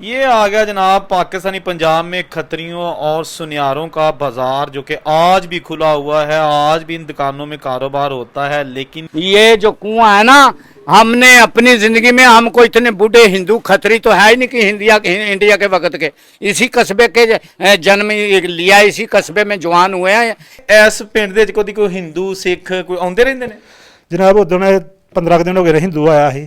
ये आ गया जनाब पाकिस्तानी पंजाब में खत्रियों और सुनियारों का बाजार, जो कि आज भी खुला हुआ है। आज भी इन दुकानों में कारोबार होता है। लेकिन ये जो कुआं है ना, हमने अपनी जिंदगी में, हमको इतने बूढ़े हिंदू खतरी तो है ही नहीं कि इंडिया के वक्त के, इसी कस्बे के जन्म लिया, इसी कस्बे में जवान हुए हैं। इस पिंड दे कोई हिंदू सिख कोई आते रहते हैं जनाब उदों 15 दिन हो गए हिंदू आया ही।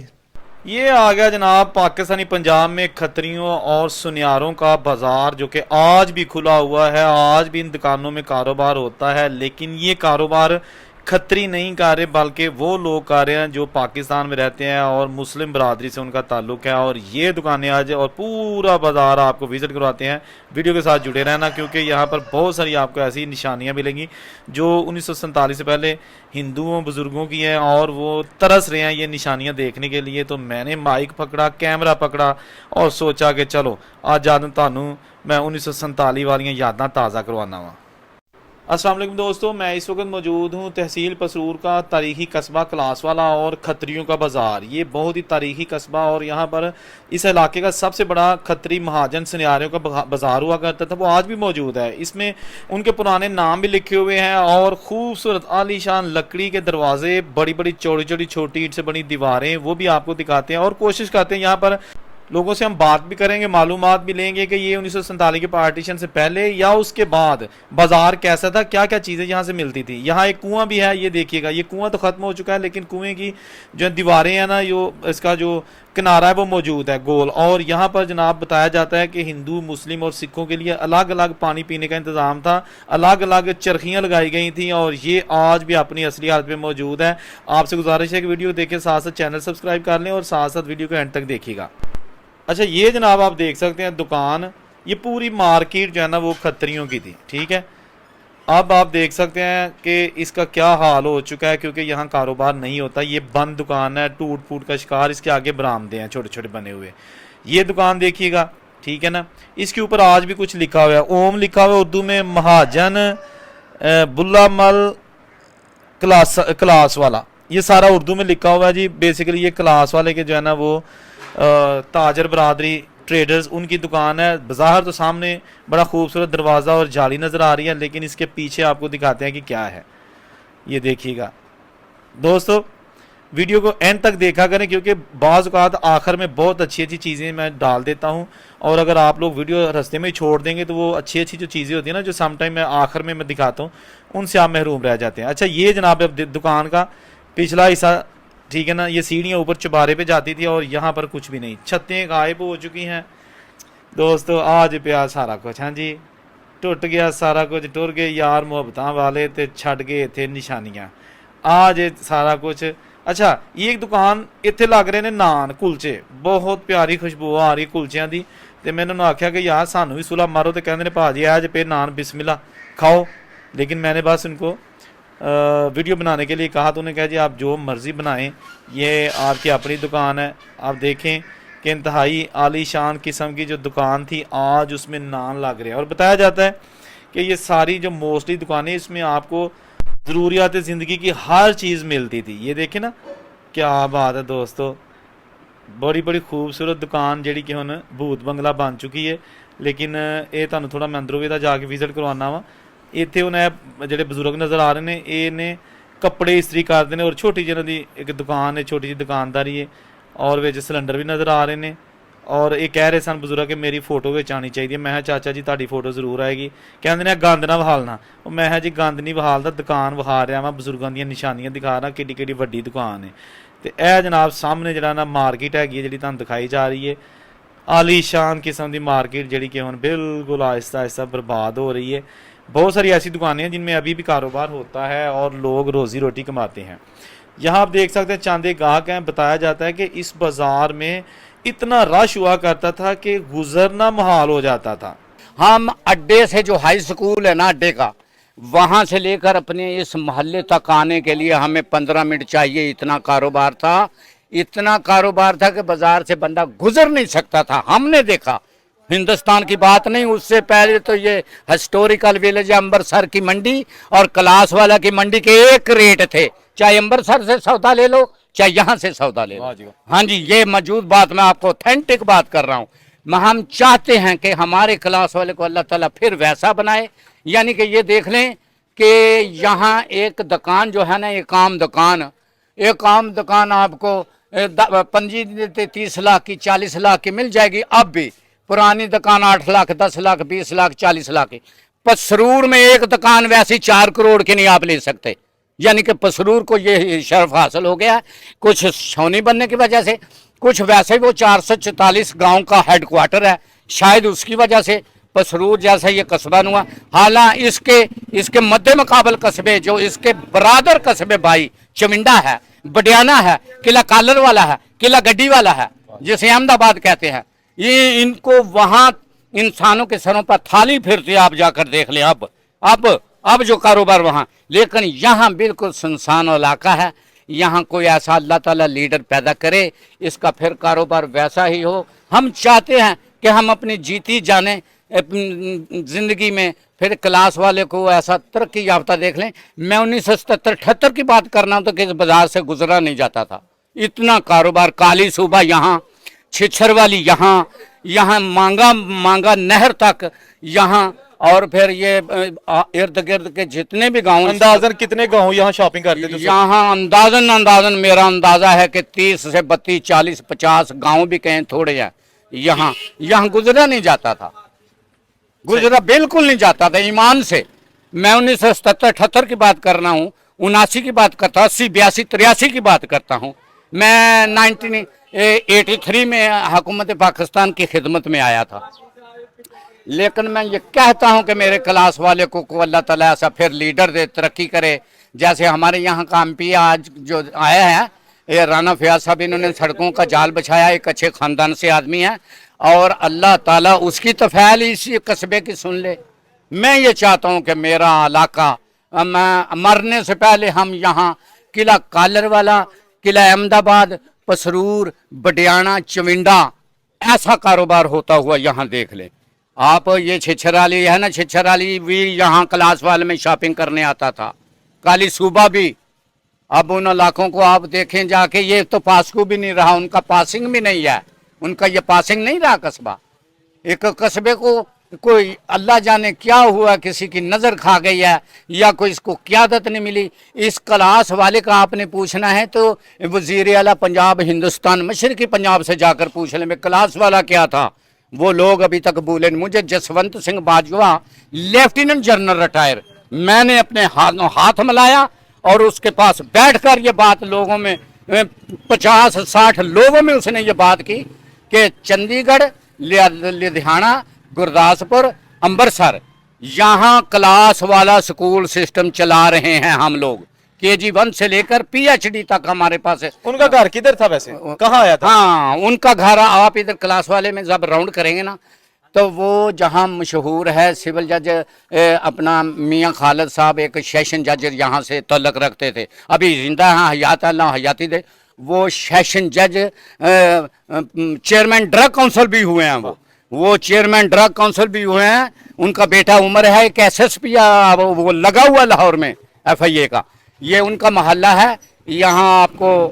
ये आ गया जनाब पाकिस्तानी पंजाब में खत्रियों और सुनियारों का बाजार, जो कि आज भी खुला हुआ है। आज भी इन दुकानों में कारोबार होता है। लेकिन ये कारोबार खत्री नहीं कर रहे, बल्कि वो लोग कर रहे हैं जो पाकिस्तान में रहते हैं और मुस्लिम बरादरी से उनका ताल्लुक है। और ये दुकानें आज और पूरा बाजार आपको विजिट करवाते हैं। वीडियो के साथ जुड़े रहना, क्योंकि यहाँ पर बहुत सारी आपको ऐसी निशानियाँ मिलेंगी जो 1947 से पहले हिंदुओं बुजुर्गों की हैं और वो तरस रहे हैं ये निशानियाँ देखने के लिए। तो मैंने माइक पकड़ा, कैमरा पकड़ा और सोचा कि चलो आज याद थानू मैं 1947 वाली यादां ताज़ा करवाना वा। अस्सलाम वालेकुम दोस्तों, मैं इस वक्त मौजूद हूँ तहसील पसरूर का तारीखी कस्बा क्लासवाला और खत्रियों का बाज़ार। ये बहुत ही तारीखी कस्बा और यहाँ पर इस इलाके का सबसे बड़ा खत्री महाजन सुनियारों का बाज़ार हुआ करता था, वो आज भी मौजूद है। इसमें उनके पुराने नाम भी लिखे हुए हैं और खूबसूरत आलीशान लकड़ी के दरवाजे, बड़ी बड़ी चौड़ी चौड़ी छोटी ईंट से बनी दीवारें, वो भी आपको दिखाते हैं। और कोशिश करते हैं यहाँ पर लोगों से हम बात भी करेंगे, मालूमात भी लेंगे कि ये 1947 के पार्टीशन से पहले या उसके बाद बाजार कैसा था, क्या क्या चीज़ें यहाँ से मिलती थी। यहाँ एक कुआं भी है, ये देखिएगा। ये कुआं तो ख़त्म हो चुका है, लेकिन कुएं की जो दीवारें हैं ना, यो इसका जो किनारा है वो मौजूद है गोल। और यहाँ पर जनाब बताया जाता है कि हिंदू, मुस्लिम और सिखों के लिए अलग अलग पानी पीने का इंतज़ाम था, अलग अलग चरखियाँ लगाई गई थी और ये आज भी अपनी असली हालत में मौजूद है। आपसे गुजारिश है कि वीडियो देखें, साथ साथ चैनल सब्सक्राइब कर लें और साथ साथ वीडियो को एंड तक देखिएगा। अच्छा, ये जनाब आप देख सकते हैं दुकान, ये पूरी मार्केट जो है ना वो खत्रियों की थी, ठीक है। अब आप देख सकते हैं कि इसका क्या हाल हो चुका है, क्योंकि यहाँ कारोबार नहीं होता। ये बंद दुकान है, टूट फूट का शिकार। इसके आगे बरामदे हैं छोटे छोटे बने हुए। ये दुकान देखिएगा, ठीक है ना। इसके ऊपर आज भी कुछ लिखा हुआ है, ओम लिखा हुआ है उर्दू में, महाजन बुल्लामल क्लास वाला, ये सारा उर्दू में लिखा हुआ है जी। बेसिकली ये क्लास वाले के जो है ना वो ताजर बरादरी ट्रेडर्स, उनकी दुकान है। बाजार तो सामने बड़ा खूबसूरत दरवाज़ा और जाली नज़र आ रही है, लेकिन इसके पीछे आपको दिखाते हैं कि क्या है। ये देखिएगा दोस्तों, वीडियो को एंड तक देखा करें, क्योंकि बाज़ औक़ात आखिर में बहुत अच्छी अच्छी चीज़ें मैं डाल देता हूँ और अगर आप लोग वीडियो रास्ते में छोड़ देंगे तो वो अच्छी अच्छी जो चीज़ें होती हैं ना, जो समटाइम मैं आखिर में दिखाता हूँ, उनसे आप महरूम रह जाते हैं। अच्छा, ये जनाब दुकान का पिछला हिस्सा, ठीक है ना। ये सीढ़ियाँ ऊपर चुबारे पे जाती थी और यहाँ पर कुछ भी नहीं, छतें गायब हो चुकी हैं दोस्तों। आज पे सारा कुछ, हाँ जी, टुट गया सारा कुछ, टुर गए यार मोहब्बत वाले ते छड़ गए थे निशानियाँ, आज सारा कुछ। अच्छा, ये एक दुकान इत्थे लग रहे ने नान कुलचे, बहुत प्यारी खुशबू आ रही कुलचियाँ की। तो मैं उन्होंने आख्या कि यार सानू भी सुला मारो, तो कहते हैं भाजी आज पे नान बिस्मिल्ला खाओ। लेकिन मैंने बस उनको वीडियो बनाने के लिए कहा, तो उन्होंने कहा जी आप जो मर्ज़ी बनाएं, ये आपकी अपनी दुकान है। आप देखें कि इंतहाई आलीशान किस्म की जो दुकान थी, आज उसमें नान लग रहे हैं। और बताया जाता है कि ये सारी जो मोस्टली दुकानें, इसमें आपको ज़रूरियात ज़िंदगी की हर चीज़ मिलती थी। ये देखें ना, क्या बात है दोस्तों। बड़ी बड़ी खूबसूरत दुकान जी कि हुण भूत बंगला बन चुकी है। लेकिन ये तुहानूं थोड़ा मैं अंदरों भी जाके विजिट करवाना वा। इत्थे उन्हें जेडे बजुर्ग नज़र आ रहे हैं, ये ने कपड़े इस्त्री करते हैं और छोटी जी की एक दुकान है, छोटी जी दुकानदारी है और विच सिलेंडर भी नज़र आ रहे हैं। और ये कह रहे सन बजुर्ग कि मेरी फोटो विच आनी चाहिए। मैं चाचा जी तुहाडी फोटो जरूर आएगी। कहते हैं गंद ना विहालना। मैं जी गंद नहीं विहालदा, दुकान विखा रहा मैं, बजुर्गों दी निशानियां दिखा रहा, किड्डी किड्डी वड्डी दुकान है। तो यह जनाब सामने जरा ना मार्केट हैगी है, जी तुहानूं दिखाई जा रही है। आलीशान किस्म की मार्केट जी कि हुण बिल्कुल आहिस्ता आहिस्ता बर्बाद हो रही है। बहुत सारी ऐसी दुकानें हैं जिनमें अभी भी कारोबार होता है और लोग रोज़ी रोटी कमाते हैं। यहाँ आप देख सकते हैं चांदे गाहक हैं। बताया जाता है कि इस बाज़ार में इतना रश हुआ करता था कि गुजरना मुहाल हो जाता था। हम अड्डे से, जो हाई स्कूल है ना अड्डे का, वहाँ से लेकर अपने इस मोहल्ले तक आने के लिए हमें 15 मिनट चाहिए। इतना कारोबार था, इतना कारोबार था कि बाज़ार से बंदा गुजर नहीं सकता था। हमने देखा, हिंदुस्तान की बात नहीं, उससे पहले तो ये हिस्टोरिकल विलेज अमृतसर की मंडी और क्लास वाला की मंडी के एक रेट थे। चाहे अमृतसर से सौदा ले लो, चाहे यहाँ से सौदा ले लो। हाँ जी, ये मौजूद बात मैं आपको ऑथेंटिक बात कर रहा हूँ। हम चाहते हैं कि हमारे क्लास वाले को अल्लाह ताला फिर वैसा बनाए। यानी कि ये देख लें कि यहाँ एक दुकान जो है ना, एक आम दुकान आपको पंजी देते 30 लाख की, 40 लाख की मिल जाएगी। अब भी पुरानी दुकान 8 लाख, 10 लाख, 20 लाख, 40 लाख की। पसरूर में एक दुकान वैसी 4 करोड़ की नहीं आप ले सकते। यानी कि पसरूर को ये शर्फ हासिल हो गया, कुछ छौनी बनने की वजह से, कुछ वैसे वो 444 गांव का हेडक्वार्टर है, शायद उसकी वजह से पसरूर जैसा ये कस्बा हुआ। हालांकि इसके मद्दे मुकाबल कस्बे जो इसके बरादर कस्बे भाई, चविंडा है, बडियाना है, किला कालर वाला है, किला गड्डी वाला है, जिसे अहमदाबाद कहते हैं, ये इनको वहां इंसानों के सरों पर थाली फिरती, आप जाकर देख लें। अब जो कारोबार वहां, लेकिन यहाँ बिल्कुल सुनसान इलाका है। यहाँ कोई ऐसा अल्लाह ताला लीडर पैदा करे, इसका फिर कारोबार वैसा ही हो। हम चाहते हैं कि हम अपनी जीती जाने जिंदगी में फिर क्लास वाले को ऐसा तरक्की याफ्ता देख लें। मैं 1977-78 की बात करना तो किस बाजार से गुजरा नहीं जाता था। इतना कारोबार, काली सूबा यहाँ, छिछर वाली यहाँ मांगा नहर तक यहाँ, और फिर ये इर्द गिर्द के जितने भी गांव, अंदाजन कितने गांव यहाँ शॉपिंग करते थे? यहाँ अंदाजन मेरा अंदाजा है कि 30 से 32, 40, 50 गांव भी कहीं थोड़े हैं। यहाँ गुजरा नहीं जाता था, गुजरा बिल्कुल नहीं जाता था ईमान से। मैं 1977-78 की बात कर रहा हूँ, 79 की बात करता हूँ, 80, 82, 83 की बात करता हूँ। मैं 1983 में हुकूमत पाकिस्तान की खिदमत में आया था। लेकिन मैं ये कहता हूं कि मेरे क्लास वाले को अल्लाह ताला ऐसा फिर लीडर दे, तरक्की करे। जैसे हमारे यहाँ का एमपी आज जो आया है, ये राना फयाज साहब, इन्होंने सड़कों का जाल बिछाया, एक अच्छे ख़ानदान से आदमी है, और अल्लाह ताला उसकी तफ़ैल इसी कस्बे की सुन ले। मैं ये चाहता हूँ कि मेरा इलाका, मैं मरने से पहले हम यहाँ किला कालर वाला, किला अहमदाबाद, पसरूर, बडियाना, चविंडा, ऐसा कारोबार होता हुआ यहाँ देख लें आप। ये छिछराली है ना, छिछराली भी यहाँ क्लास वाले में शॉपिंग करने आता था, काली सूबा भी। अब उन इलाकों को आप देखें जाके, ये तो पासकू भी नहीं रहा, उनका पासिंग भी नहीं है, उनका ये पासिंग नहीं रहा कस्बा। एक कस्बे को कोई अल्लाह जाने क्या हुआ, किसी की नज़र खा गई है या कोई इसको क़यादत नहीं मिली। इस क्लास वाले का आपने पूछना है तो वज़ीर आला पंजाब, हिंदुस्तान, मशरक़ी पंजाब से जाकर पूछ लें, मैं क्लास वाला क्या था, वो लोग अभी तक भूले। मुझे Jaswant Singh Bajwa, lieutenant general retire, मैंने अपने हाथ मिलाया और उसके पास बैठकर ये बात लोगों में 50-60 लोगों में उसने ये बात की कि चंडीगढ़, लुधियाना, गुरदासपुर, अमृतसर, यहाँ क्लास वाला स्कूल सिस्टम चला रहे हैं हम लोग। KG1 से लेकर PhD तक हमारे पास है। उनका घर किधर था वैसे, कहाँ आया था? हाँ, उनका घर आप इधर क्लास वाले में जब राउंड करेंगे ना, तो वो जहाँ मशहूर है सिविल जज अपना मियाँ खालिद साहब, एक सेशन जज यहाँ से तल्लक रखते थे, अभी जिंदा हैं, हयात अल्लाह हयाती दे। वो सेशन जज चेयरमैन ड्रग काउंसिल भी हुए हैं, वो चेयरमैन ड्रग काउंसिल भी हुए हैं। उनका बेटा उमर है, एक SSP वो लगा हुआ लाहौर में FIA का, ये उनका मोहल्ला है। यहाँ आपको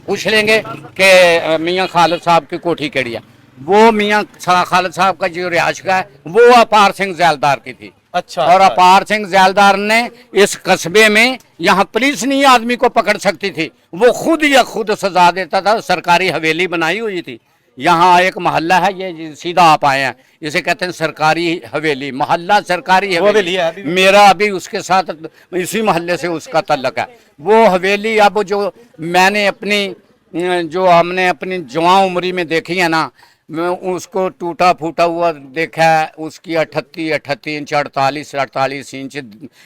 पूछ लेंगे कि मियाँ खालिद साहब की कोठी केड़ी है, वो मियाँ खालिद साहब का जो रिहायश का है वो अपार सिंह जैलदार की थी। अच्छा, और अपार सिंह जैलदार ने इस कस्बे में, यहाँ पुलिस नहीं आदमी को पकड़ सकती थी, वो खुद सजा देता था। सरकारी हवेली बनाई हुई थी। यहाँ एक मोहल्ला है, ये सीधा आप आए हैं, इसे कहते हैं सरकारी हवेली, मोहल्ला सरकारी हवेली है अभी। मेरा अभी उसके साथ इसी मोहल्ले से उसका तल्लक है। वो हवेली अब जो मैंने हमने अपनी जवान उम्री में देखी है ना, उसको टूटा फूटा हुआ देखा है। उसकी 38 इंच 48 इंच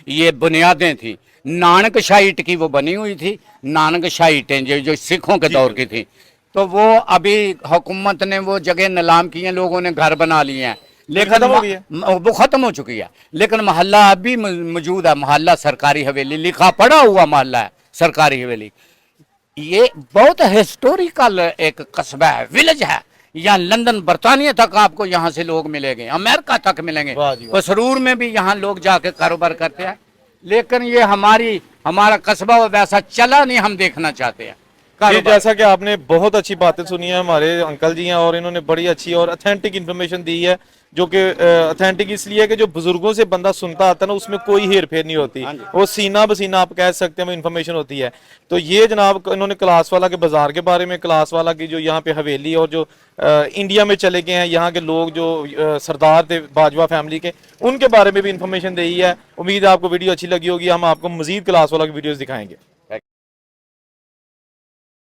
ये बुनियादें थी। नानक शाही ईंट की वो बनी हुई थी, नानक शाही ईंटें जो सिखों के दौर की थी। तो वो अभी हुकूमत ने वो जगह नीलाम की हैं, लोगों ने घर बना लिए हैं, लेकिन खत्म हो गई है, वो खत्म हो चुकी है। लेकिन मोहल्ला अभी मौजूद है, मोहल्ला सरकारी हवेली, लिखा पढ़ा हुआ मोहल्ला है सरकारी हवेली। ये बहुत हिस्टोरिकल एक कस्बा है, विलेज है। यहाँ लंदन, बरतानिया तक आपको यहाँ से लोग मिलेंगे, अमेरिका तक मिलेंगे। पसरूर में भी यहाँ लोग जाके कारोबार करते हैं। लेकिन ये हमारा कस्बा वैसा चला नहीं, हम देखना चाहते हैं। कारोबार। जैसा कि आपने बहुत अच्छी बातें सुनी है, हमारे अंकल जी हैं और इन्होंने बड़ी अच्छी और अथेंटिक इन्फॉर्मेशन दी है, जो कि अथेंटिक इसलिए है कि जो बुजुर्गों से बंदा सुनता आता है ना, उसमें कोई हेर फेर नहीं होती, वो सीना बसीना आप कह सकते हैं इन्फॉर्मेशन होती है। तो ये जनाब इन्होंने क्लास वाला के बाजार के बारे में, क्लास वाला की जो यहाँ पे हवेली और जो इंडिया में चले गए हैं यहाँ के लोग जो सरदार थे बाजवा फैमिली के, उनके बारे में भी इंफॉर्मेशन दी है। उम्मीद है आपको वीडियो अच्छी लगी होगी। हम आपको मजीद क्लास वाला की वीडियोस दिखाएंगे।